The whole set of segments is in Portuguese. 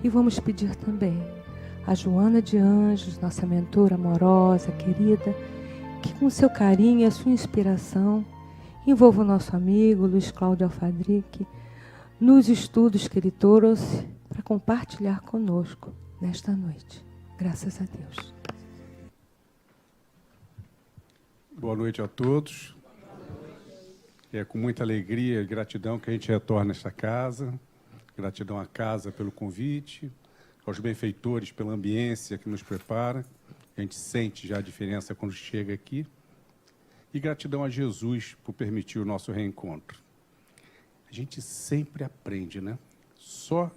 E vamos pedir também a Joana de Anjos, nossa mentora amorosa, querida, que com seu carinho e a sua inspiração envolva o nosso amigo Luiz Cláudio Alfadrique nos estudos que ele trouxe para compartilhar conosco nesta noite. Graças a Deus. Boa noite a todos. É com muita alegria e gratidão que a gente retorna a esta casa. Gratidão à casa pelo convite, aos benfeitores pela ambiência que nos prepara. A gente sente já a diferença quando chega aqui. E gratidão a Jesus por permitir o nosso reencontro. A gente sempre aprende, né? Só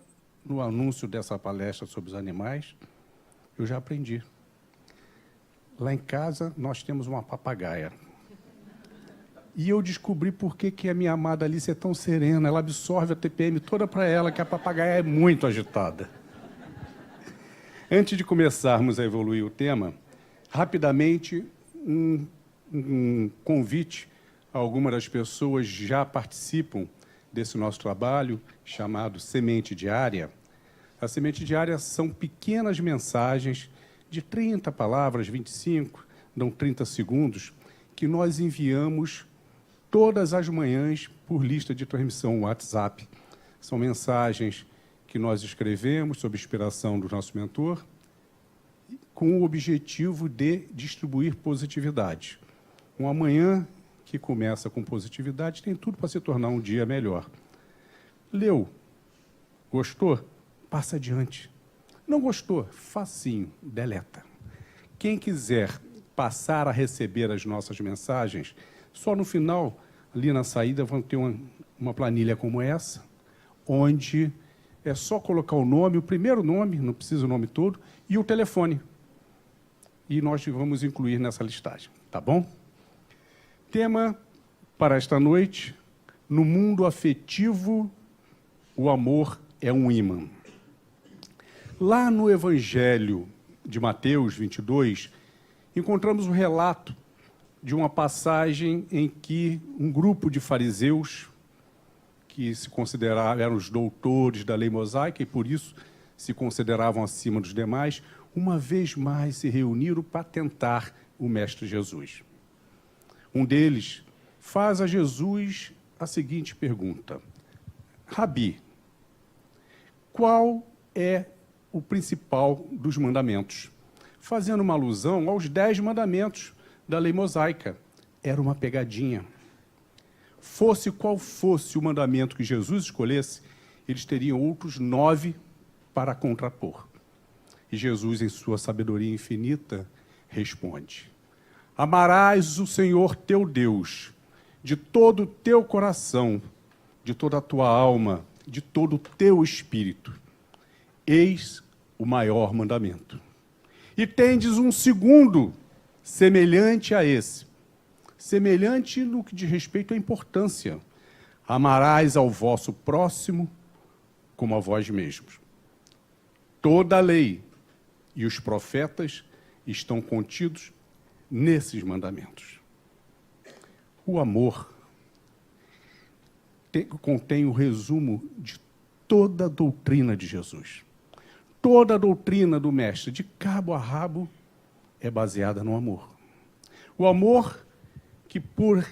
no anúncio dessa palestra sobre os animais, eu já aprendi. Lá em casa, nós temos uma papagaia. E eu descobri por que a minha amada Alice é tão serena. Ela absorve a TPM toda para ela, que a papagaia é muito agitada. Antes de começarmos a evoluir o tema, rapidamente, um convite a algumas das pessoas que já participam desse nosso trabalho, chamado Semente Diária. A Semente Diária são pequenas mensagens de 30 palavras, 25, dão 30 segundos, que nós enviamos todas as manhãs por lista de transmissão WhatsApp. São mensagens que nós escrevemos sob inspiração do nosso mentor, com o objetivo de distribuir positividade. Uma manhã que começa com positividade tem tudo para se tornar um dia melhor. Leu? Gostou? Passa adiante. Não gostou? Facinho, deleta. Quem quiser passar a receber as nossas mensagens, só no final, ali na saída, vão ter uma planilha como essa, onde é só colocar o nome, o primeiro nome, não precisa o nome todo, e o telefone. E nós vamos incluir nessa listagem, tá bom? Tema para esta noite: no mundo afetivo, o amor é um ímã. Lá no Evangelho de Mateus 22, encontramos um relato de uma passagem em que um grupo de fariseus, que se consideravam, eram os doutores da lei mosaica e por isso se consideravam acima dos demais, uma vez mais se reuniram para tentar o Mestre Jesus. Um deles faz a Jesus a seguinte pergunta: Rabi, qual é o principal dos mandamentos? Fazendo uma alusão aos 10 mandamentos da lei mosaica. Era uma pegadinha. Fosse qual fosse o mandamento que Jesus escolhesse, eles teriam outros 9 para contrapor. E Jesus, em sua sabedoria infinita, responde: amarás o Senhor teu Deus de todo o teu coração, de toda a tua alma, de todo o teu espírito. Eis o maior mandamento. E tendes um segundo, semelhante a esse. Semelhante no que diz respeito à importância. Amarás ao vosso próximo como a vós mesmos. Toda a lei e os profetas estão contidos nesses mandamentos. O amor contém o resumo de toda a doutrina de Jesus. Toda a doutrina do Mestre, de cabo a rabo, é baseada no amor. O amor que, por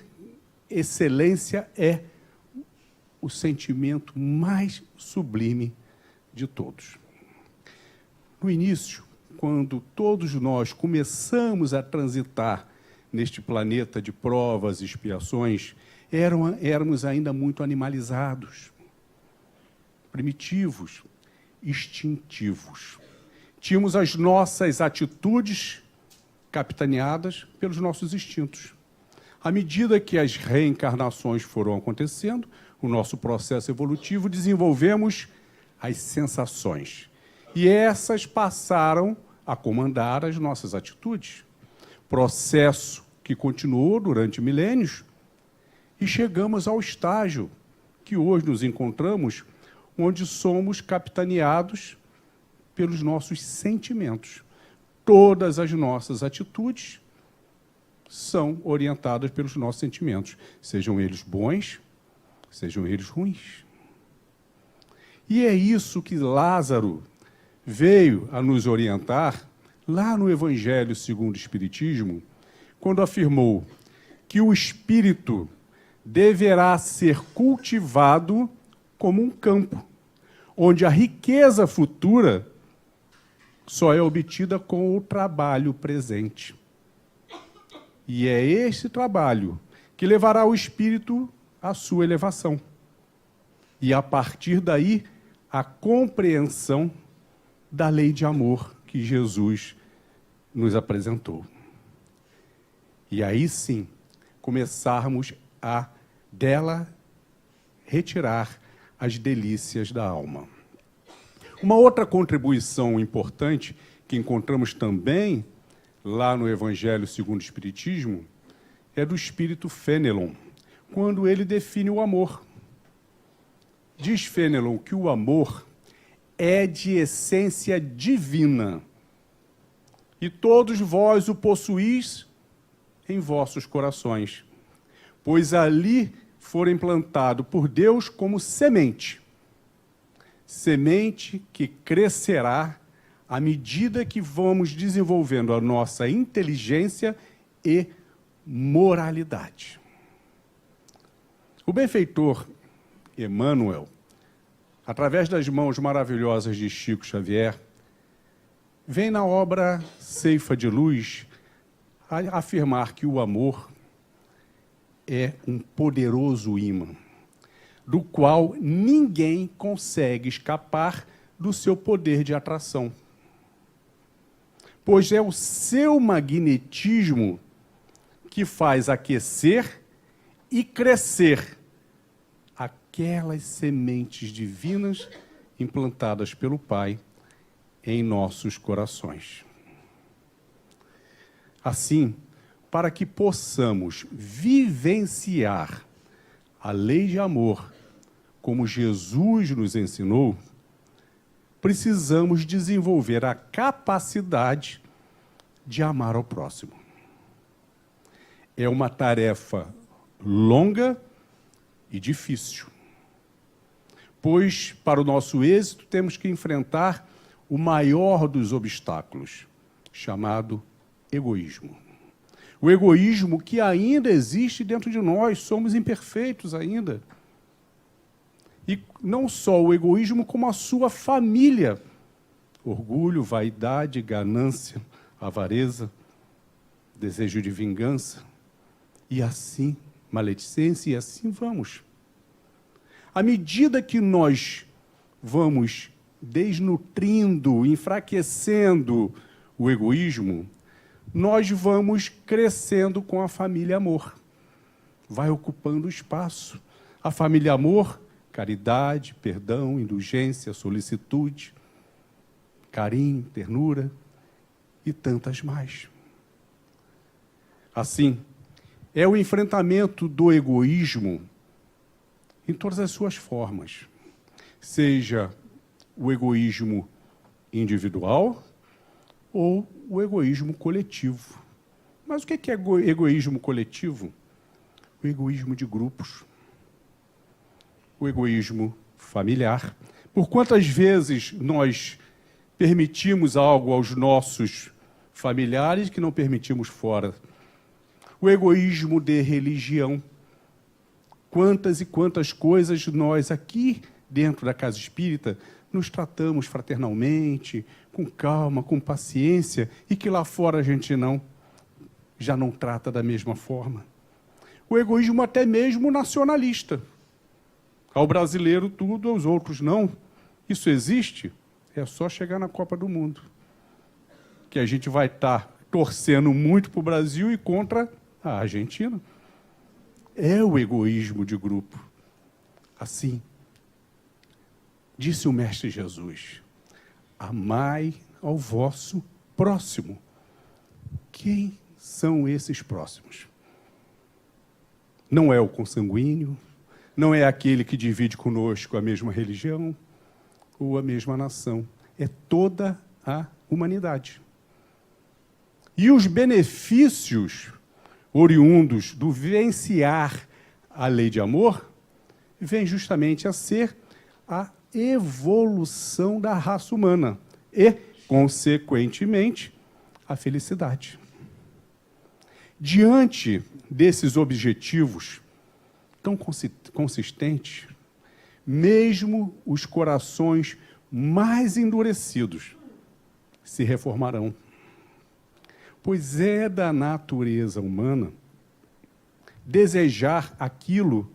excelência, é o sentimento mais sublime de todos. No início, quando todos nós começamos a transitar neste planeta de provas e expiações, éramos ainda muito animalizados, primitivos, instintivos. Tínhamos as nossas atitudes capitaneadas pelos nossos instintos. À medida que as reencarnações foram acontecendo, o nosso processo evolutivo, desenvolvemos as sensações. E essas passaram a comandar as nossas atitudes. Processo que continuou durante milênios, e chegamos ao estágio que hoje nos encontramos, onde somos capitaneados pelos nossos sentimentos. Todas as nossas atitudes são orientadas pelos nossos sentimentos, sejam eles bons, sejam eles ruins. E é isso que Lázaro, veio a nos orientar lá no Evangelho segundo o Espiritismo, quando afirmou que o espírito deverá ser cultivado como um campo, onde a riqueza futura só é obtida com o trabalho presente. E é esse trabalho que levará o espírito à sua elevação. E, a partir daí, a compreensão da lei de amor que Jesus nos apresentou. E aí sim, começarmos a dela retirar as delícias da alma. Uma outra contribuição importante que encontramos também lá no Evangelho segundo o Espiritismo é do espírito Fenelon, quando ele define o amor. Diz Fenelon que o amor é de essência divina, e todos vós o possuís em vossos corações, pois ali foram implantado por Deus como semente que crescerá à medida que vamos desenvolvendo a nossa inteligência e moralidade. O benfeitor Emmanuel, através das mãos maravilhosas de Chico Xavier, vem na obra Ceifa de Luz a afirmar que o amor é um poderoso imã, do qual ninguém consegue escapar do seu poder de atração. Pois é o seu magnetismo que faz aquecer e crescer aquelas sementes divinas implantadas pelo Pai em nossos corações. Assim, para que possamos vivenciar a lei de amor como Jesus nos ensinou, precisamos desenvolver a capacidade de amar ao próximo. É uma tarefa longa e difícil, pois, para o nosso êxito, temos que enfrentar o maior dos obstáculos, chamado egoísmo. O egoísmo que ainda existe dentro de nós, somos imperfeitos ainda. E não só o egoísmo, como a sua família. Orgulho, vaidade, ganância, avareza, desejo de vingança, e assim, maledicência, e assim vamos. À medida que nós vamos desnutrindo, enfraquecendo o egoísmo, nós vamos crescendo com a família amor. Vai ocupando espaço. A família amor, caridade, perdão, indulgência, solicitude, carinho, ternura e tantas mais. Assim, é o enfrentamento do egoísmo em todas as suas formas, seja o egoísmo individual ou o egoísmo coletivo. Mas o que é egoísmo coletivo? O egoísmo de grupos, o egoísmo familiar. Por quantas vezes nós permitimos algo aos nossos familiares que não permitimos fora? O egoísmo de religião. Quantas e quantas coisas nós aqui, dentro da casa espírita, nos tratamos fraternalmente, com calma, com paciência, e que lá fora a gente já não trata da mesma forma. O egoísmo até mesmo nacionalista. Ao brasileiro tudo, aos outros não. Isso existe? É só chegar na Copa do Mundo, que a gente vai estar torcendo muito para o Brasil e contra a Argentina. É o egoísmo de grupo. Assim, disse o Mestre Jesus: amai ao vosso próximo. Quem são esses próximos? Não é o consanguíneo, não é aquele que divide conosco a mesma religião ou a mesma nação. É toda a humanidade. E os benefícios oriundos do vivenciar a lei de amor vêm justamente a ser a evolução da raça humana, e, consequentemente, a felicidade. Diante desses objetivos tão consistentes, mesmo os corações mais endurecidos se reformarão, pois é da natureza humana desejar aquilo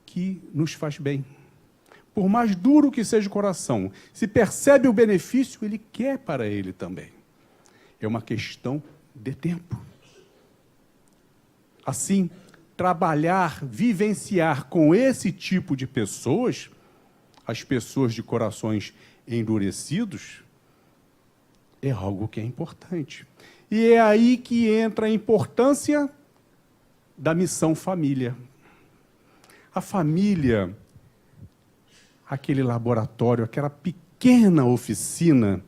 que nos faz bem. Por mais duro que seja o coração, se percebe o benefício, ele quer para ele também. É uma questão de tempo. Assim, trabalhar, vivenciar com esse tipo de pessoas, as pessoas de corações endurecidos, é algo que é importante. E é aí que entra a importância da missão família. A família, aquele laboratório, aquela pequena oficina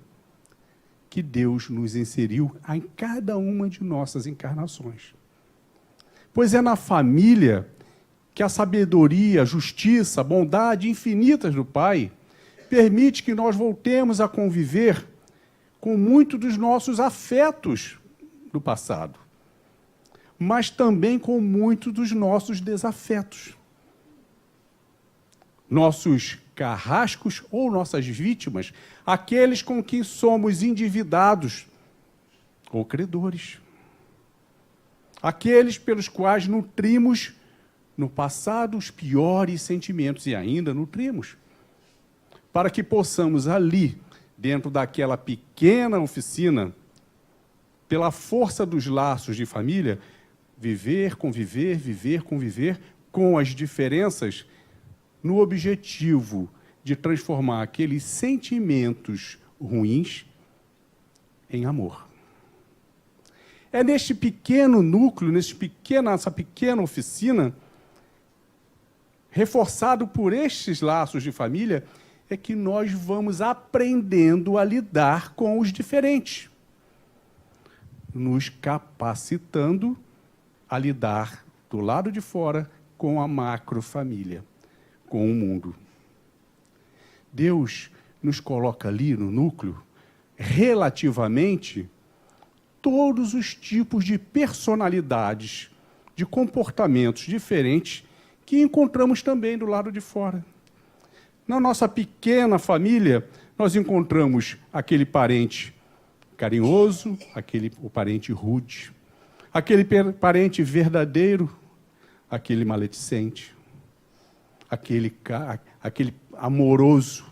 que Deus nos inseriu em cada uma de nossas encarnações. Pois é na família que a sabedoria, a justiça, a bondade infinitas do Pai permite que nós voltemos a conviver com muitos dos nossos afetos do passado, mas também com muitos dos nossos desafetos. Nossos carrascos ou nossas vítimas, aqueles com quem somos endividados ou credores. Aqueles pelos quais nutrimos no passado os piores sentimentos e ainda nutrimos, para que possamos ali, dentro daquela pequena oficina, pela força dos laços de família, viver, conviver com as diferenças no objetivo de transformar aqueles sentimentos ruins em amor. É neste pequeno núcleo, nessa pequena oficina, reforçado por estes laços de família, é que nós vamos aprendendo a lidar com os diferentes, nos capacitando a lidar do lado de fora com a macrofamília, com o mundo. Deus nos coloca ali no núcleo, relativamente, todos os tipos de personalidades, de comportamentos diferentes que encontramos também do lado de fora. Na nossa pequena família, nós encontramos aquele parente carinhoso, o parente rude, aquele parente verdadeiro, aquele maledicente, aquele amoroso,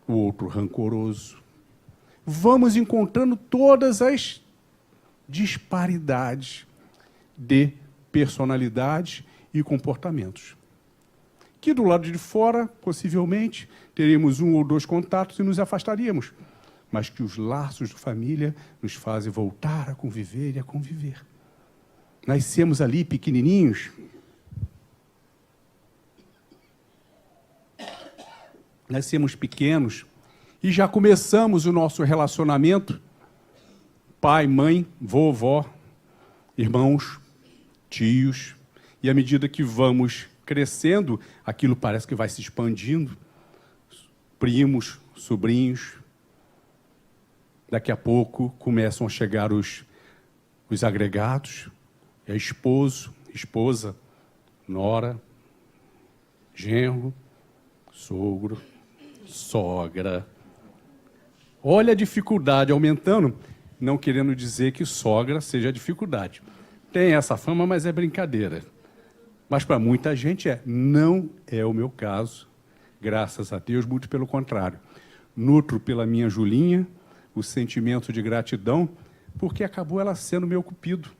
o outro rancoroso. Vamos encontrando todas as disparidades de personalidades e comportamentos. Que do lado de fora, possivelmente, teríamos 1 ou 2 contatos e nos afastaríamos, mas que os laços de família nos fazem voltar a conviver e a conviver. Nascemos ali pequenininhos, nascemos pequenos e já começamos o nosso relacionamento, pai, mãe, vovó, irmãos, tios, e à medida que vamos crescendo, aquilo parece que vai se expandindo, primos, sobrinhos. Daqui a pouco começam a chegar os agregados, esposo, esposa, nora, genro, sogro, sogra. Olha a dificuldade aumentando, não querendo dizer que sogra seja dificuldade. Tem essa fama, mas é brincadeira. Mas para muita gente não é o meu caso, graças a Deus, muito pelo contrário. Nutro pela minha Julinha o sentimento de gratidão, porque acabou ela sendo meu cupido.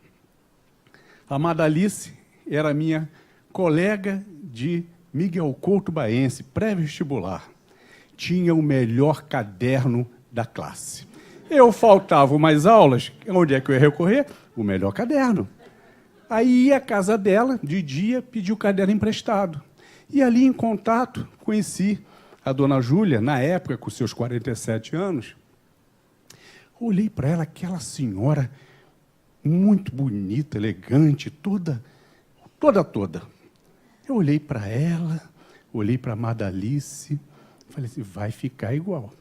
A Madalice era minha colega de Miguel Couto Baense, pré-vestibular. Tinha o melhor caderno da classe. Eu faltava umas aulas, onde é que eu ia recorrer? O melhor caderno. Aí ia à casa dela, de dia, pedi o caderno emprestado. E ali, em contato, conheci a dona Júlia, na época, com seus 47 anos. Olhei para ela, aquela senhora muito bonita, elegante, toda. Eu olhei para ela, olhei para a Madalice, falei assim, vai ficar igual.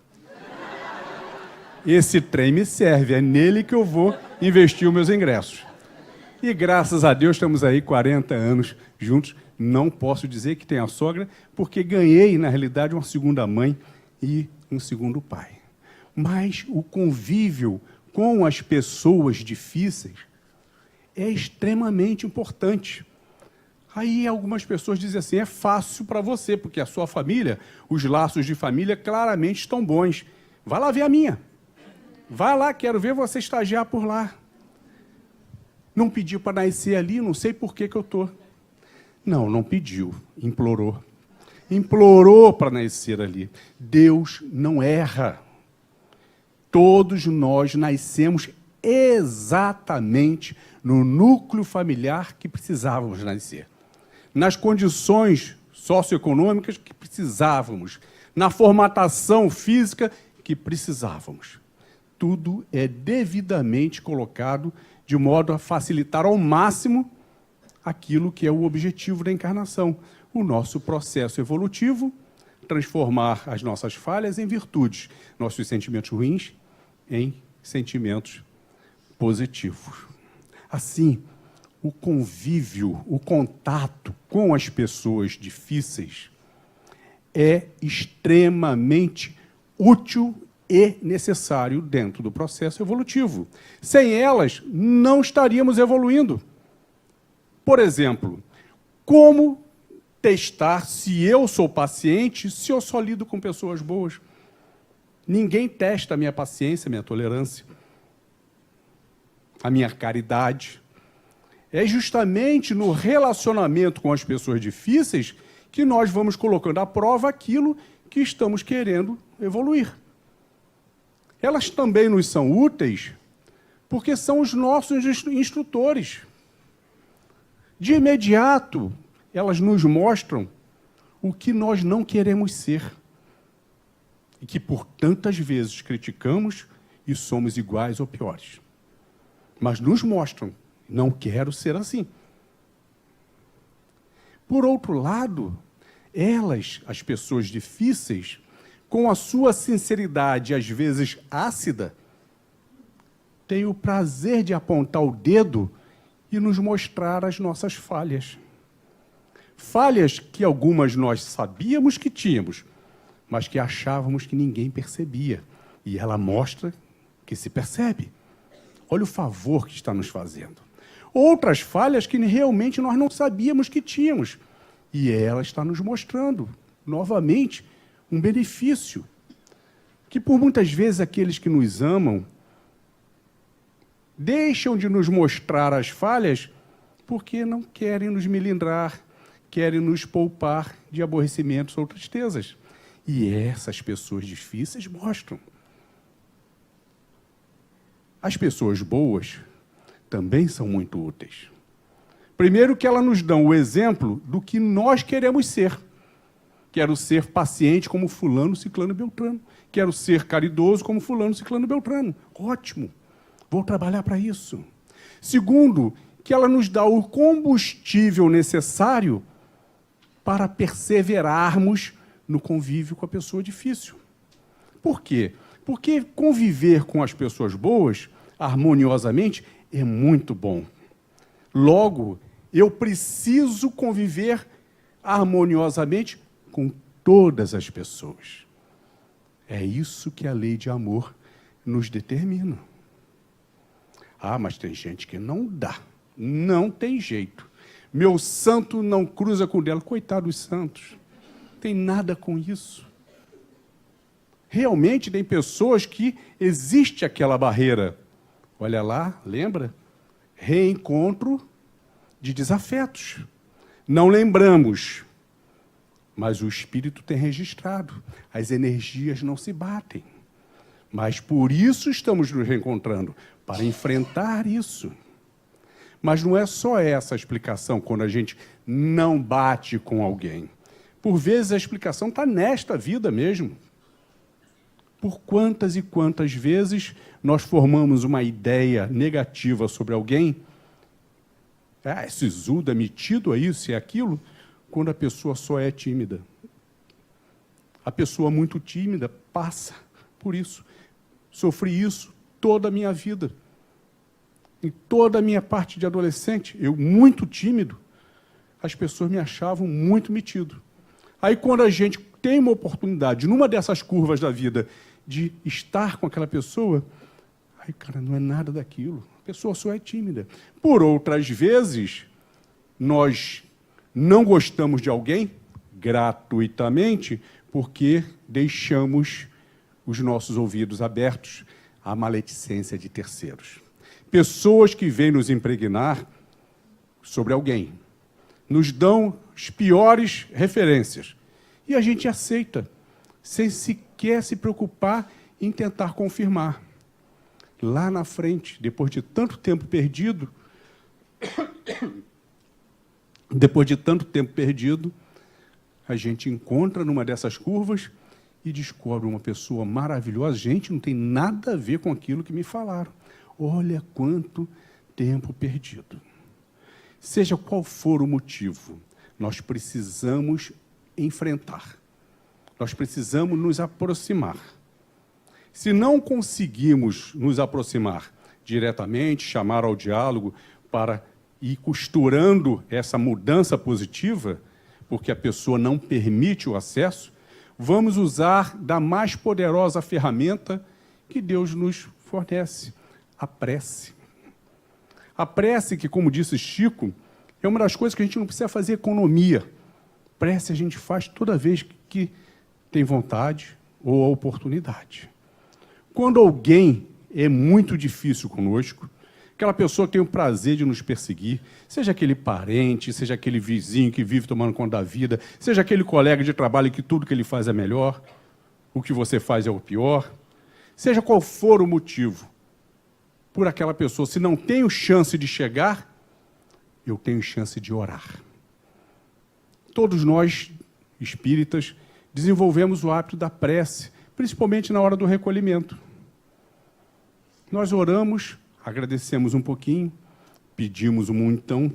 esse trem me serve, é nele que eu vou investir os meus ingressos. E graças a Deus estamos aí 40 anos juntos. Não posso dizer que tenho a sogra, porque ganhei, na realidade, uma segunda mãe e um segundo pai. Mas o convívio com as pessoas difíceis é extremamente importante. Aí algumas pessoas dizem assim, é fácil para você, porque a sua família, os laços de família claramente estão bons. Vai lá ver a minha. Vai lá, quero ver você estagiar por lá. Não pediu para nascer ali, não sei por que eu estou. Não pediu, implorou. Implorou para nascer ali. Deus não erra. Todos nós nascemos exatamente no núcleo familiar que precisávamos nascer. Nas condições socioeconômicas que precisávamos. Na formatação física que precisávamos. Tudo é devidamente colocado de modo a facilitar ao máximo aquilo que é o objetivo da encarnação, o nosso processo evolutivo, transformar as nossas falhas em virtudes, nossos sentimentos ruins em sentimentos positivos. Assim, o convívio, o contato com as pessoas difíceis é extremamente útil e necessário dentro do processo evolutivo. Sem elas, não estaríamos evoluindo. Por exemplo, como testar se eu sou paciente, se eu só lido com pessoas boas? Ninguém testa a minha paciência, a minha tolerância, a minha caridade. É justamente no relacionamento com as pessoas difíceis que nós vamos colocando à prova aquilo que estamos querendo evoluir. Elas também nos são úteis porque são os nossos instrutores. De imediato, elas nos mostram o que nós não queremos ser e que por tantas vezes criticamos e somos iguais ou piores. Mas nos mostram, não quero ser assim. Por outro lado, elas, as pessoas difíceis, com a sua sinceridade, às vezes ácida, têm o prazer de apontar o dedo e nos mostrar as nossas falhas. Falhas que algumas nós sabíamos que tínhamos, mas que achávamos que ninguém percebia. E ela mostra que se percebe. Olha o favor que está nos fazendo. Outras falhas que realmente nós não sabíamos que tínhamos. E ela está nos mostrando, novamente, um benefício. Que por muitas vezes aqueles que nos amam deixam de nos mostrar as falhas porque não querem nos melindrar, querem nos poupar de aborrecimentos ou tristezas. E essas pessoas difíceis mostram. As pessoas boas também são muito úteis. Primeiro que elas nos dão o exemplo do que nós queremos ser. Quero ser paciente como fulano, ciclano, beltrano. Quero ser caridoso como fulano, ciclano, beltrano. Ótimo. Vou trabalhar para isso. Segundo, que ela nos dá o combustível necessário para perseverarmos no convívio com a pessoa difícil. Por quê? Porque conviver com as pessoas boas, harmoniosamente, é muito bom. Logo, eu preciso conviver harmoniosamente com todas as pessoas. É isso que a lei de amor nos determina. Ah, mas tem gente que não dá. Não tem jeito. Meu santo não cruza com o dela. Coitado dos santos. Não tem nada com isso. Realmente tem pessoas que existe aquela barreira. Olha lá, lembra? Reencontro de desafetos. Não lembramos, mas o espírito tem registrado. As energias não se batem. Mas por isso estamos nos reencontrando, para enfrentar isso. Mas não é só essa a explicação quando a gente não bate com alguém. Por vezes a explicação está nesta vida mesmo. Por quantas e quantas vezes nós formamos uma ideia negativa sobre alguém, esse Zuda é metido a isso e aquilo, quando a pessoa só é tímida. A pessoa muito tímida passa por isso. Sofri isso toda a minha vida. Em toda a minha parte de adolescente, eu muito tímido, as pessoas me achavam muito metido. Aí, quando a gente tem uma oportunidade, numa dessas curvas da vida, de estar com aquela pessoa, aí, cara, não é nada daquilo. A pessoa só é tímida. Por outras vezes, nós não gostamos de alguém gratuitamente porque deixamos os nossos ouvidos abertos à maledicência de terceiros. Pessoas que vêm nos impregnar sobre alguém, nos dão as piores referências. E a gente aceita, sem sequer se preocupar em tentar confirmar. Lá na frente, depois de tanto tempo perdido, a gente encontra numa dessas curvas e descobre uma pessoa maravilhosa. Gente, não tem nada a ver com aquilo que me falaram. Olha quanto tempo perdido. Seja qual for o motivo, nós precisamos enfrentar. Nós precisamos nos aproximar. Se não conseguimos nos aproximar diretamente, chamar ao diálogo para ir costurando essa mudança positiva, porque a pessoa não permite o acesso, vamos usar da mais poderosa ferramenta que Deus nos fornece, a prece. A prece, que, como disse Chico, é uma das coisas que a gente não precisa fazer economia. Prece a gente faz toda vez que tem vontade ou a oportunidade. Quando alguém é muito difícil conosco, aquela pessoa que tem o prazer de nos perseguir, seja aquele parente, seja aquele vizinho que vive tomando conta da vida, seja aquele colega de trabalho que tudo que ele faz é melhor, o que você faz é o pior, seja qual for o motivo, por aquela pessoa, se não tenho chance de chegar, eu tenho chance de orar. Todos nós, espíritas, desenvolvemos o hábito da prece, principalmente na hora do recolhimento. Nós oramos, agradecemos um pouquinho, pedimos um montão.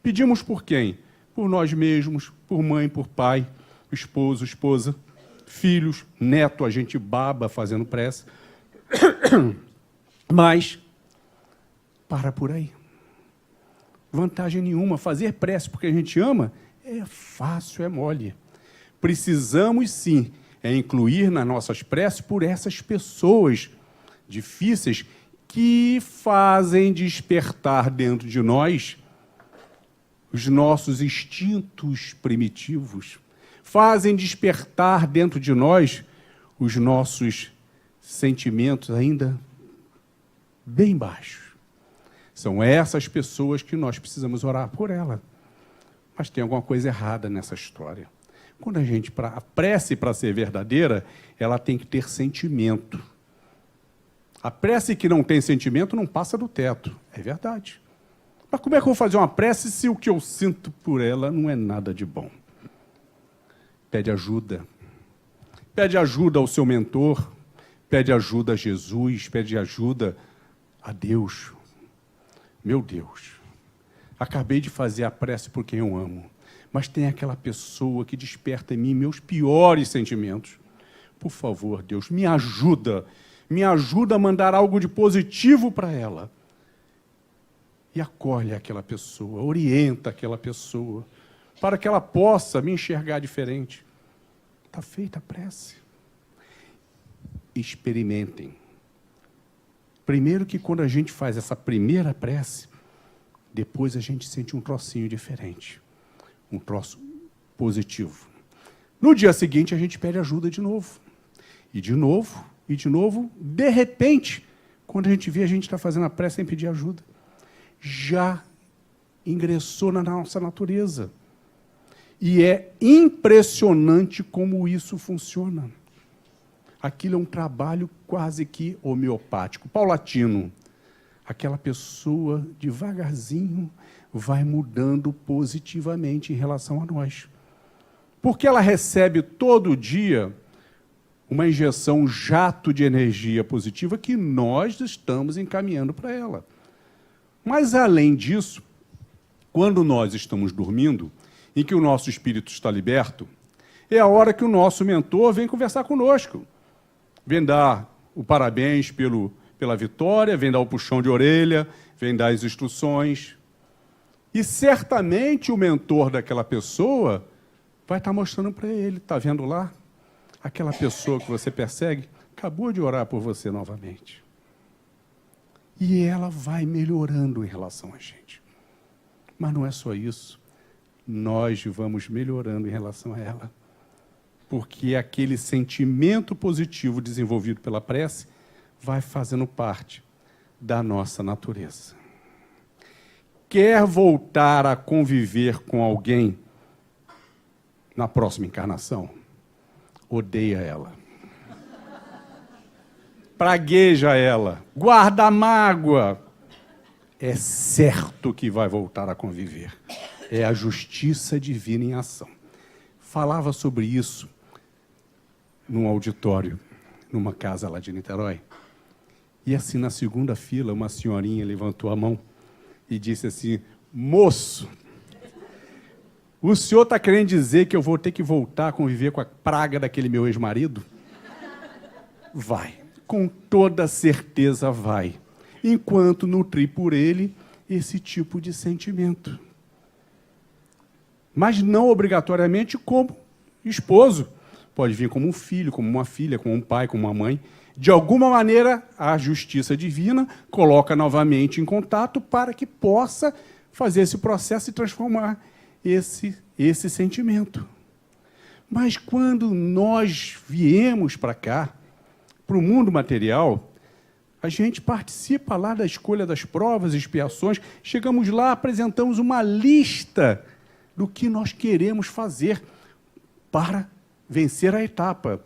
Pedimos por quem? Por nós mesmos, por mãe, por pai, esposo, esposa, filhos, neto, a gente baba fazendo prece. Mas, para por aí. Vantagem nenhuma. Fazer prece porque a gente ama é fácil, é mole. Precisamos, sim, incluir nas nossas preces por essas pessoas difíceis que fazem despertar dentro de nós os nossos instintos primitivos, fazem despertar dentro de nós os nossos sentimentos ainda bem baixos. São essas pessoas que nós precisamos orar por ela. Mas tem alguma coisa errada nessa história. Quando a prece, para ser verdadeira, ela tem que ter sentimento. A prece que não tem sentimento não passa do teto. É verdade. Mas como é que eu vou fazer uma prece se o que eu sinto por ela não é nada de bom? Pede ajuda. Pede ajuda ao seu mentor. Pede ajuda a Jesus. Pede ajuda a Deus. Meu Deus, acabei de fazer a prece por quem eu amo, mas tem aquela pessoa que desperta em mim meus piores sentimentos. Por favor, Deus, me ajuda a mandar algo de positivo para ela. E acolhe aquela pessoa, orienta aquela pessoa, para que ela possa me enxergar diferente. Está feita a prece. Experimentem. Primeiro que quando a gente faz essa primeira prece, depois a gente sente um trocinho diferente, um troço positivo. No dia seguinte a gente pede ajuda de novo. E de novo, e de novo, de repente, quando a gente vê a gente está fazendo a prece sem pedir ajuda, já ingressou na nossa natureza. E é impressionante como isso funciona. Aquilo é um trabalho quase que homeopático, paulatino. Aquela pessoa, devagarzinho, vai mudando positivamente em relação a nós. Porque ela recebe todo dia uma injeção, um jato de energia positiva que nós estamos encaminhando para ela. Mas, além disso, quando nós estamos dormindo, em que o nosso espírito está liberto, é a hora que o nosso mentor vem conversar conosco. Vem dar o parabéns pela vitória, vem dar o puxão de orelha, vem dar as instruções. E certamente o mentor daquela pessoa vai estar mostrando para ele, está vendo lá? Aquela pessoa que você persegue acabou de orar por você novamente. E ela vai melhorando em relação a gente. Mas não é só isso. Nós vamos melhorando em relação a ela. Porque aquele sentimento positivo desenvolvido pela prece vai fazendo parte da nossa natureza. Quer voltar a conviver com alguém na próxima encarnação? Odeia ela. Pragueja ela. Guarda mágoa. É certo que vai voltar a conviver. É a justiça divina em ação. Falava sobre isso num auditório, numa casa lá de Niterói. E assim, na segunda fila, uma senhorinha levantou a mão e disse assim: moço, o senhor está querendo dizer que eu vou ter que voltar a conviver com a praga daquele meu ex-marido? Vai, com toda certeza vai, enquanto nutrir por ele esse tipo de sentimento. Mas não obrigatoriamente como esposo. Pode vir como um filho, como uma filha, como um pai, como uma mãe. De alguma maneira, a justiça divina coloca novamente em contato para que possa fazer esse processo e transformar esse sentimento. Mas quando nós viemos para cá, para o mundo material, a gente participa lá da escolha das provas e expiações, chegamos lá, apresentamos uma lista do que nós queremos fazer para vencer a etapa.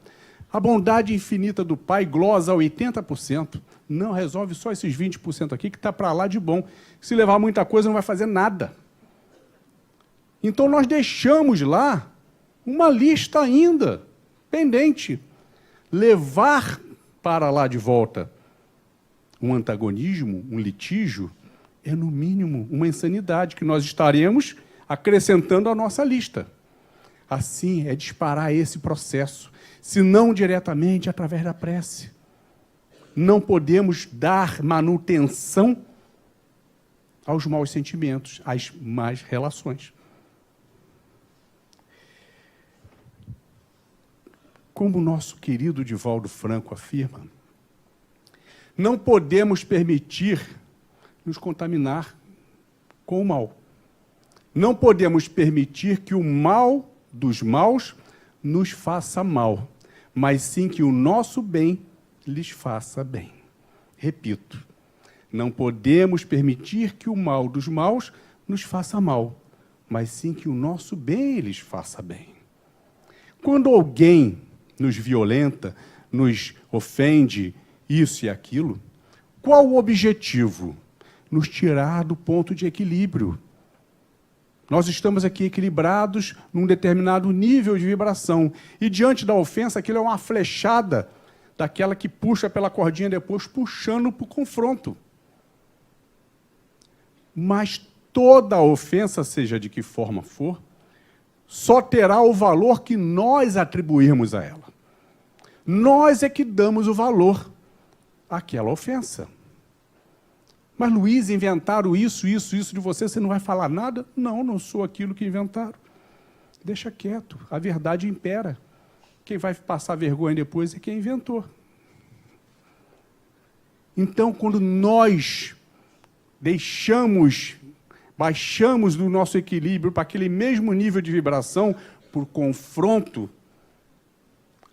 A bondade infinita do Pai glosa a 80%, não resolve só esses 20% aqui, que está para lá de bom. Se levar muita coisa, não vai fazer nada. Então, nós deixamos lá uma lista ainda pendente. Levar para lá de volta um antagonismo, um litígio, é, no mínimo, uma insanidade que nós estaremos acrescentando à nossa lista. Assim, é disparar esse processo, se não diretamente através da prece. Não podemos dar manutenção aos maus sentimentos, às más relações. Como o nosso querido Divaldo Franco afirma, não podemos permitir nos contaminar com o mal. Não podemos permitir que o mal dos maus nos faça mal, mas sim que o nosso bem lhes faça bem. Repito, não podemos permitir que o mal dos maus nos faça mal, mas sim que o nosso bem lhes faça bem. Quando alguém nos violenta, nos ofende, isso e aquilo, qual o objetivo? Nos tirar do ponto de equilíbrio. Nós estamos aqui equilibrados num determinado nível de vibração. E diante da ofensa, aquilo é uma flechada daquela que puxa pela cordinha depois, puxando para o confronto. Mas toda ofensa, seja de que forma for, só terá o valor que nós atribuirmos a ela. Nós é que damos o valor àquela ofensa. Mas, Luiz, inventaram isso de você não vai falar nada? Não, não sou aquilo que inventaram. Deixa quieto, a verdade impera. Quem vai passar vergonha depois é quem inventou. Então, quando nós baixamos do nosso equilíbrio para aquele mesmo nível de vibração, por confronto,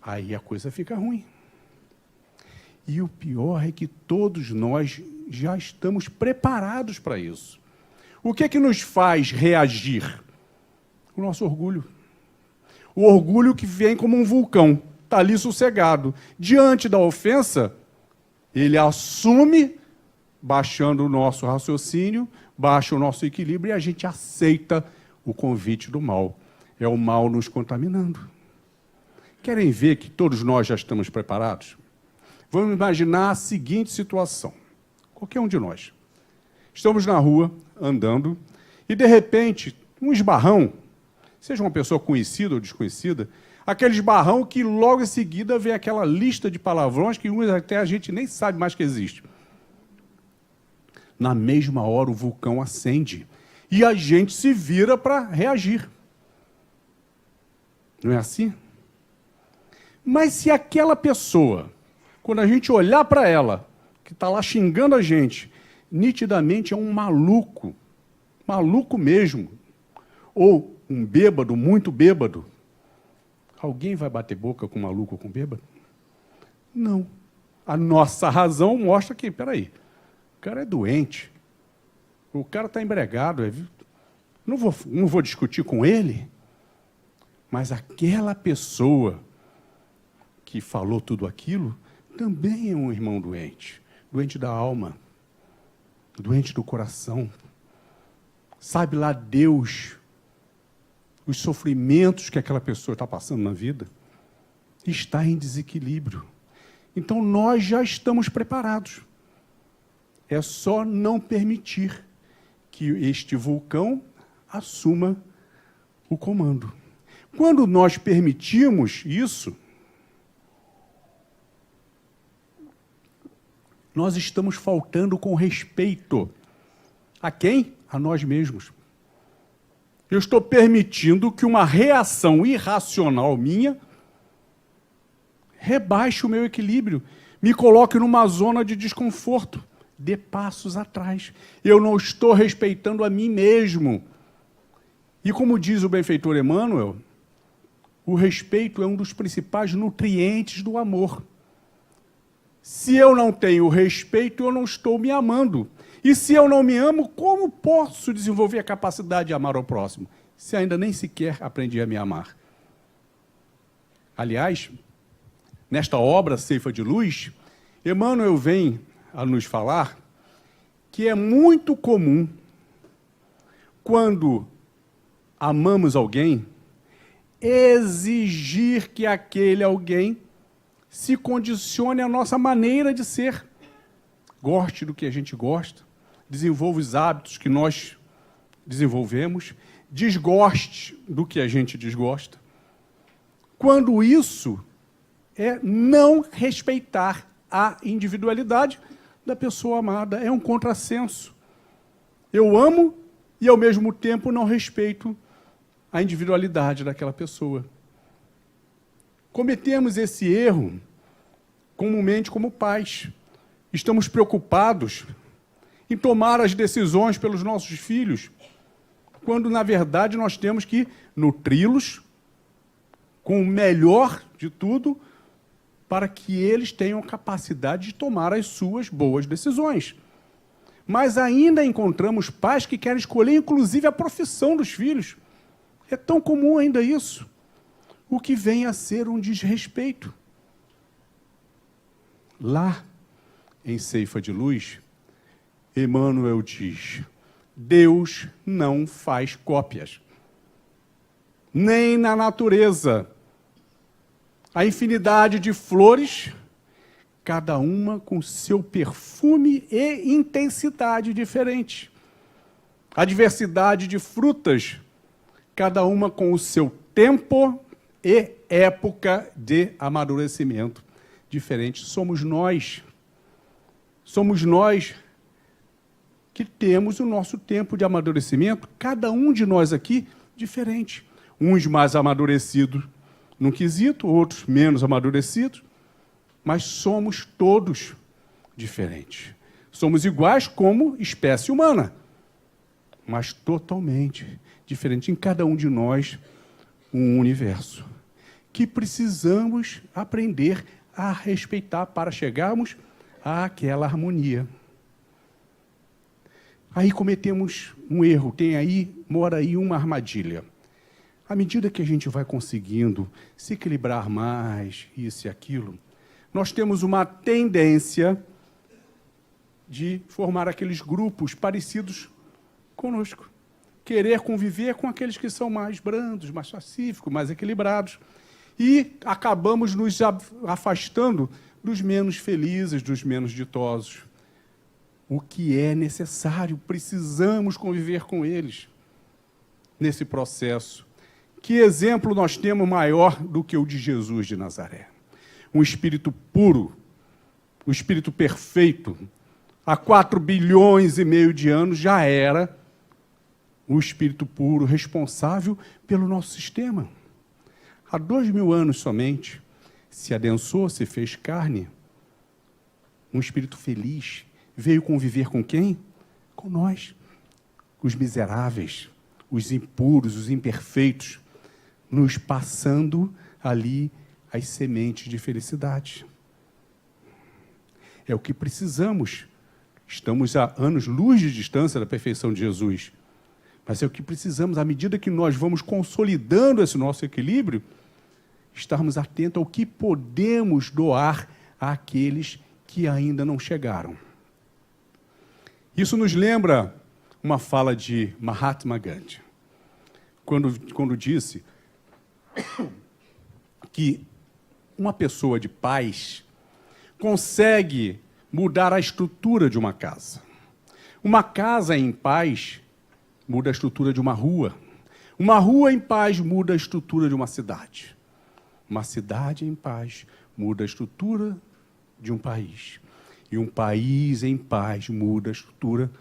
aí a coisa fica ruim. E o pior é que todos nós já estamos preparados para isso. O que é que nos faz reagir? O nosso orgulho. O orgulho que vem como um vulcão, está ali sossegado. Diante da ofensa, ele assume, baixando o nosso raciocínio, baixa o nosso equilíbrio e a gente aceita o convite do mal. É o mal nos contaminando. Querem ver que todos nós já estamos preparados? Vamos imaginar a seguinte situação. Qualquer um de nós. Estamos na rua, andando, e, de repente, um esbarrão, seja uma pessoa conhecida ou desconhecida, Aqueles barrão que logo em seguida vem aquela lista de palavrões que uns até a gente nem sabe mais que existe. Na mesma hora o vulcão acende e a gente se vira para reagir. Não é assim? Mas se aquela pessoa, quando a gente olhar para ela, que está lá xingando a gente, nitidamente é um maluco, maluco mesmo, ou um bêbado, muito bêbado, alguém vai bater boca com maluco ou com bêbado? Não. A nossa razão mostra que, peraí, o cara é doente, o cara está embregado, não vou discutir com ele, mas aquela pessoa que falou tudo aquilo também é um irmão doente, doente da alma, doente do coração. Sabe lá Deus, os sofrimentos que aquela pessoa está passando na vida, está em desequilíbrio. Então nós já estamos preparados. É só não permitir que este vulcão assuma o comando. Quando nós permitimos isso, nós estamos faltando com respeito. A quem? A nós mesmos. Eu estou permitindo que uma reação irracional minha rebaixe o meu equilíbrio, me coloque numa zona de desconforto, dê passos atrás. Eu não estou respeitando a mim mesmo. E como diz o benfeitor Emmanuel, o respeito é um dos principais nutrientes do amor. Se eu não tenho respeito, eu não estou me amando. E se eu não me amo, como posso desenvolver a capacidade de amar ao próximo, se ainda nem sequer aprendi a me amar? Aliás, nesta obra Ceifa de Luz, Emmanuel vem a nos falar que é muito comum, quando amamos alguém, exigir que aquele alguém se condicione à nossa maneira de ser, goste do que a gente gosta, desenvolva os hábitos que nós desenvolvemos, desgoste do que a gente desgosta. Quando isso é não respeitar a individualidade da pessoa amada, é um contrassenso. Eu amo e, ao mesmo tempo, não respeito a individualidade daquela pessoa. Cometemos esse erro comumente como pais. Estamos preocupados em tomar as decisões pelos nossos filhos, quando, na verdade, nós temos que nutri-los com o melhor de tudo para que eles tenham capacidade de tomar as suas boas decisões. Mas ainda encontramos pais que querem escolher, inclusive, a profissão dos filhos. É tão comum ainda isso, o que vem a ser um desrespeito. Lá, em Ceifa de Luz, Emmanuel diz: Deus não faz cópias, nem na natureza. A infinidade de flores, cada uma com seu perfume e intensidade diferente. A diversidade de frutas, cada uma com o seu tempo e época de amadurecimento diferente. Somos nós que temos o nosso tempo de amadurecimento, cada um de nós aqui diferente. Uns mais amadurecidos num quesito, outros menos amadurecidos, mas somos todos diferentes. Somos iguais como espécie humana, mas totalmente diferente. Em cada um de nós, um universo que precisamos aprender a respeitar para chegarmos àquela harmonia. Aí cometemos um erro, mora aí uma armadilha. À medida que a gente vai conseguindo se equilibrar mais, isso e aquilo, nós temos uma tendência de formar aqueles grupos parecidos conosco. Querer conviver com aqueles que são mais brandos, mais pacíficos, mais equilibrados. E acabamos nos afastando dos menos felizes, dos menos ditosos. O que é necessário, precisamos conviver com eles nesse processo, Que exemplo nós temos maior do que o de Jesus de Nazaré? Um espírito puro, um espírito perfeito. Há 4 bilhões e meio de anos já era o espírito puro responsável pelo nosso sistema. Há 2000 anos somente se adensou, se fez carne. Um espírito feliz veio conviver com quem? Com nós, os miseráveis, os impuros, os imperfeitos, nos passando ali as sementes de felicidade. É o que precisamos. Estamos a anos-luz de distância da perfeição de Jesus. Mas é o que precisamos, à medida que nós vamos consolidando esse nosso equilíbrio, estarmos atentos ao que podemos doar àqueles que ainda não chegaram. Isso nos lembra uma fala de Mahatma Gandhi, quando disse que uma pessoa de paz consegue mudar a estrutura de uma casa. Uma casa em paz muda a estrutura de uma rua. Uma rua em paz muda a estrutura de uma cidade. Uma cidade em paz muda a estrutura de um país. E um país em paz muda a estrutura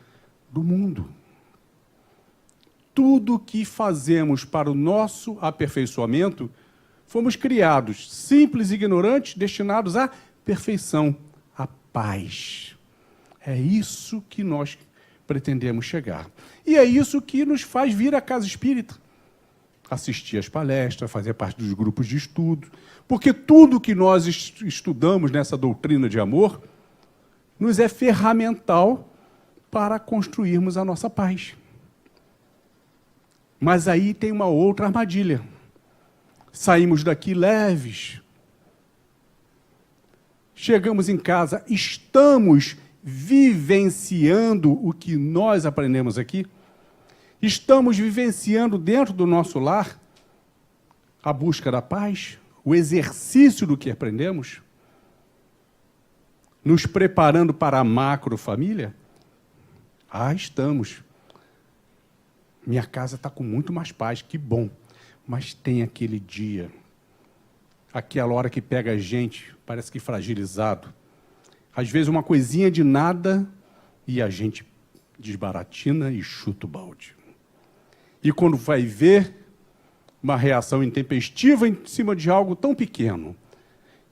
do mundo. Tudo que fazemos para o nosso aperfeiçoamento, fomos criados, simples e ignorantes, destinados à perfeição, à paz. É isso que nós pretendemos chegar. E é isso que nos faz vir à casa espírita. Assistir às palestras, fazer parte dos grupos de estudo. Porque tudo que nós estudamos nessa doutrina de amor nos é ferramental para construirmos a nossa paz. Mas aí tem uma outra armadilha. Saímos daqui leves. Chegamos em casa, estamos vivenciando o que nós aprendemos aqui? Estamos vivenciando dentro do nosso lar a busca da paz, o exercício do que aprendemos? Nos preparando para a macrofamília? Estamos. Minha casa está com muito mais paz, que bom. Mas tem aquele dia, aquela hora que pega a gente, parece que fragilizado. Às vezes uma coisinha de nada e a gente desbaratina e chuta o balde. E quando vai ver, uma reação intempestiva em cima de algo tão pequeno.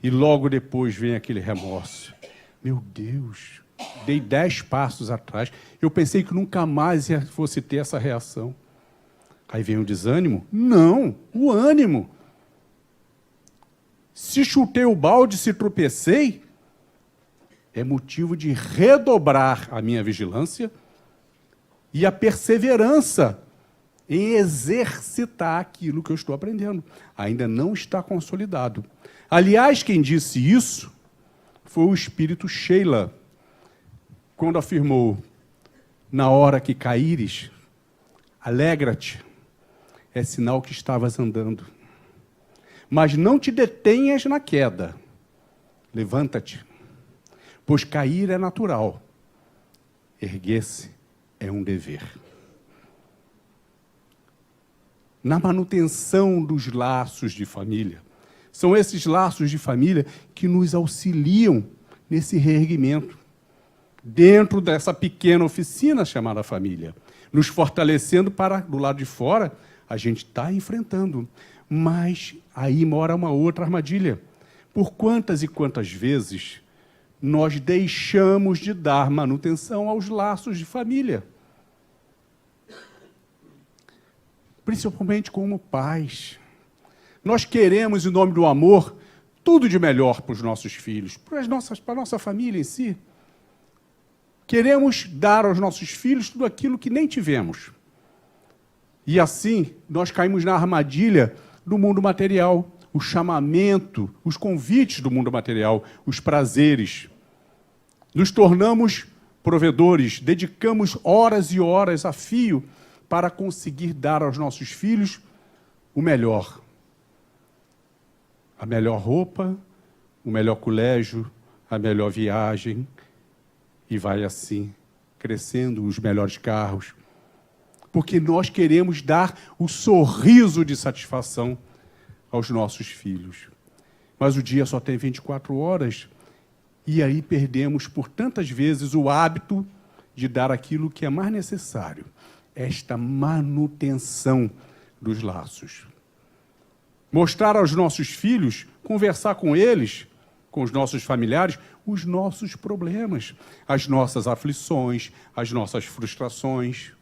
E logo depois vem aquele remorso. Meu Deus, dei 10 passos atrás. Eu pensei que nunca mais fosse ter essa reação. Aí vem o desânimo? Não, o ânimo. Se chutei o balde, se tropecei, é motivo de redobrar a minha vigilância e a perseverança em exercitar aquilo que eu estou aprendendo. Ainda não está consolidado. Aliás, quem disse isso foi o espírito Sheila, quando afirmou: na hora que caíres, alegra-te, é sinal que estavas andando. Mas não te detenhas na queda. Levanta-te, pois cair é natural. Erguer-se é um dever. Na manutenção dos laços de família, são esses laços de família que nos auxiliam nesse reerguimento, dentro dessa pequena oficina chamada família, nos fortalecendo para, do lado de fora, a gente está enfrentando. Mas aí mora uma outra armadilha. Por quantas e quantas vezes nós deixamos de dar manutenção aos laços de família? Principalmente como pais. Nós queremos, em nome do amor, tudo de melhor para os nossos filhos, para a nossa família em si. Queremos dar aos nossos filhos tudo aquilo que nem tivemos. E assim, nós caímos na armadilha do mundo material, o chamamento, os convites do mundo material, os prazeres. Nos tornamos provedores, dedicamos horas e horas a fio para conseguir dar aos nossos filhos o melhor. A melhor roupa, o melhor colégio, a melhor viagem, e vai assim, crescendo os melhores carros. porque nós queremos dar o sorriso de satisfação aos nossos filhos. Mas o dia só tem 24 horas e aí perdemos por tantas vezes o hábito de dar aquilo que é mais necessário, esta manutenção dos laços. Mostrar aos nossos filhos, conversar com eles, com os nossos familiares, os nossos problemas, as nossas aflições, as nossas frustrações.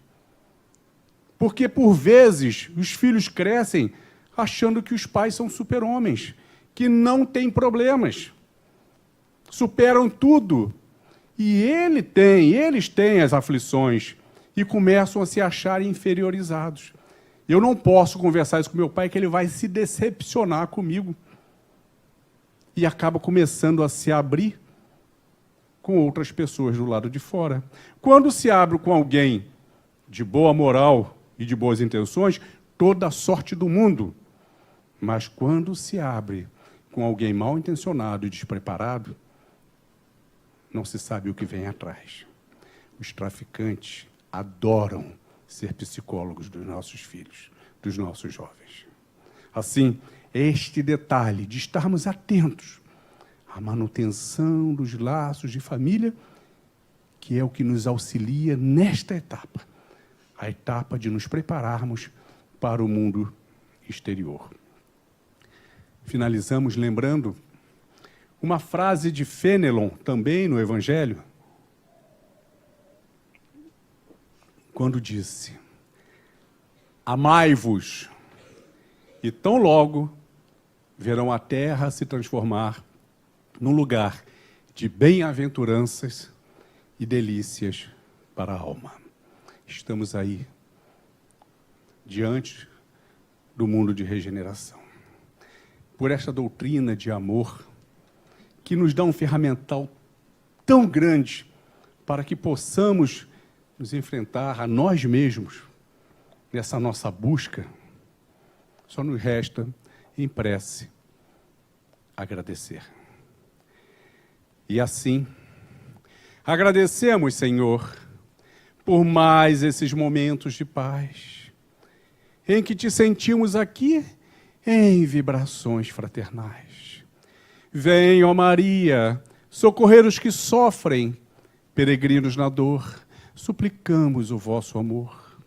Porque, por vezes, os filhos crescem achando que os pais são super-homens, que não têm problemas, superam tudo. E eles têm as aflições e começam a se achar inferiorizados. Eu não posso conversar isso com meu pai, que ele vai se decepcionar comigo. E acaba começando a se abrir com outras pessoas do lado de fora. Quando se abre com alguém de boa moral e de boas intenções, toda a sorte do mundo. Mas quando se abre com alguém mal intencionado e despreparado, não se sabe o que vem atrás. Os traficantes adoram ser psicólogos dos nossos filhos, dos nossos jovens. Assim, este detalhe de estarmos atentos à manutenção dos laços de família, que é o que nos auxilia nesta etapa, a etapa de nos prepararmos para o mundo exterior. Finalizamos lembrando uma frase de Fenelon, também no Evangelho, quando disse: amai-vos, e tão logo verão a terra se transformar num lugar de bem-aventuranças e delícias para a alma. Estamos aí, diante do mundo de regeneração. Por esta doutrina de amor, que nos dá um ferramental tão grande para que possamos nos enfrentar a nós mesmos nessa nossa busca, só nos resta, em prece, agradecer. E assim, agradecemos, Senhor, por mais esses momentos de paz, em que te sentimos aqui em vibrações fraternais. Vem, ó Maria, socorrer os que sofrem, peregrinos na dor, suplicamos o vosso amor.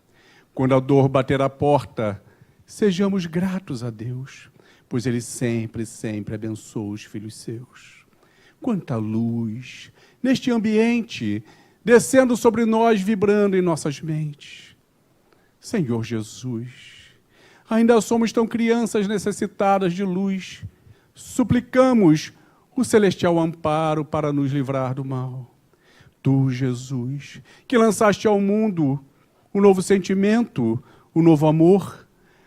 Quando a dor bater a porta, sejamos gratos a Deus, pois Ele sempre, sempre abençoa os filhos seus. Quanta luz neste ambiente, descendo sobre nós, vibrando em nossas mentes. Senhor Jesus, ainda somos tão crianças necessitadas de luz, suplicamos o celestial amparo para nos livrar do mal. Tu, Jesus, que lançaste ao mundo o novo sentimento, o novo amor,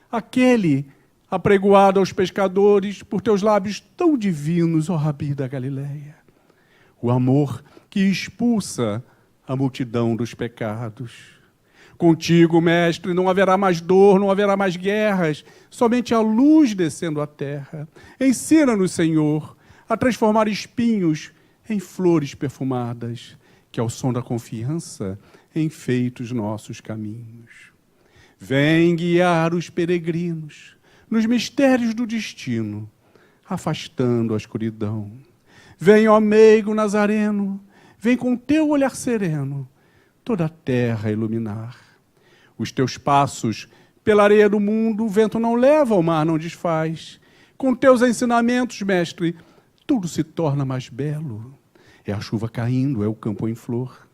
aquele apregoado aos pescadores por teus lábios tão divinos, ó Rabi da Galileia. O amor que expulsa a multidão dos pecados. Contigo, Mestre, não haverá mais dor, não haverá mais guerras, somente a luz descendo à terra. Ensina-nos, Senhor, a transformar espinhos em flores perfumadas, que ao som da confiança enfeite os nossos caminhos. Vem guiar os peregrinos nos mistérios do destino, afastando a escuridão. Vem, ó meigo Nazareno, vem com teu olhar sereno toda a terra iluminar. Os teus passos pela areia do mundo, o vento não leva, o mar não desfaz. Com teus ensinamentos, Mestre, tudo se torna mais belo. É a chuva caindo, é o campo em flor.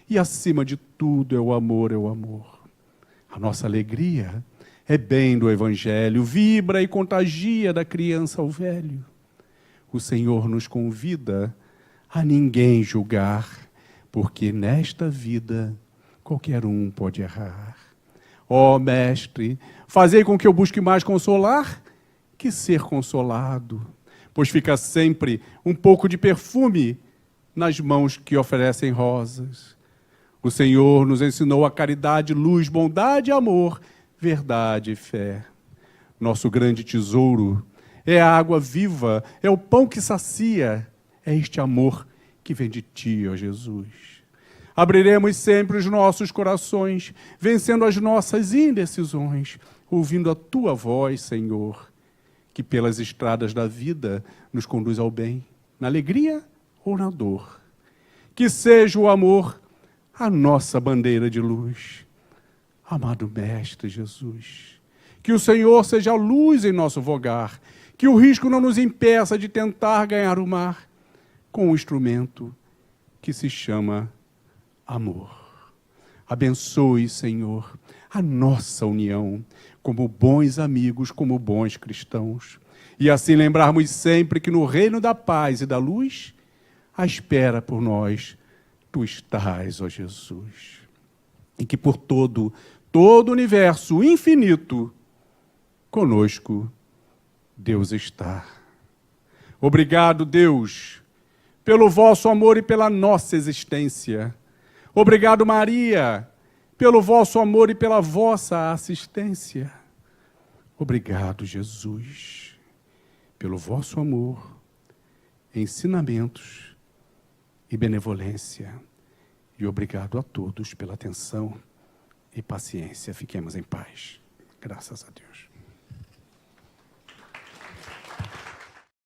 E acima de tudo é o amor, é o amor. A nossa alegria é bem do Evangelho, vibra e contagia da criança ao velho. O Senhor nos convida a ninguém julgar, porque nesta vida qualquer um pode errar. Ó Mestre, fazei com que eu busque mais consolar que ser consolado, pois fica sempre um pouco de perfume nas mãos que oferecem rosas. O Senhor nos ensinou a caridade, luz, bondade e amor, verdade e fé. Nosso grande tesouro é a água viva, é o pão que sacia, é este amor que vem de ti, ó Jesus. Abriremos sempre os nossos corações, vencendo as nossas indecisões, ouvindo a Tua voz, Senhor, que pelas estradas da vida nos conduz ao bem, na alegria ou na dor. Que seja o amor a nossa bandeira de luz. Amado Mestre Jesus, que o Senhor seja a luz em nosso vogar, que o risco não nos impeça de tentar ganhar o mar com o instrumento que se chama amor. Abençoe, Senhor, a nossa união como bons amigos, como bons cristãos. E assim lembrarmos sempre que no reino da paz e da luz, à espera por nós, Tu estás, ó Jesus. E que por todo o universo infinito, conosco, Deus está. Obrigado, Deus, pelo vosso amor e pela nossa existência. Obrigado, Maria, pelo vosso amor e pela vossa assistência. Obrigado, Jesus, pelo vosso amor, ensinamentos e benevolência. E obrigado a todos pela atenção e paciência. Fiquemos em paz. Graças a Deus.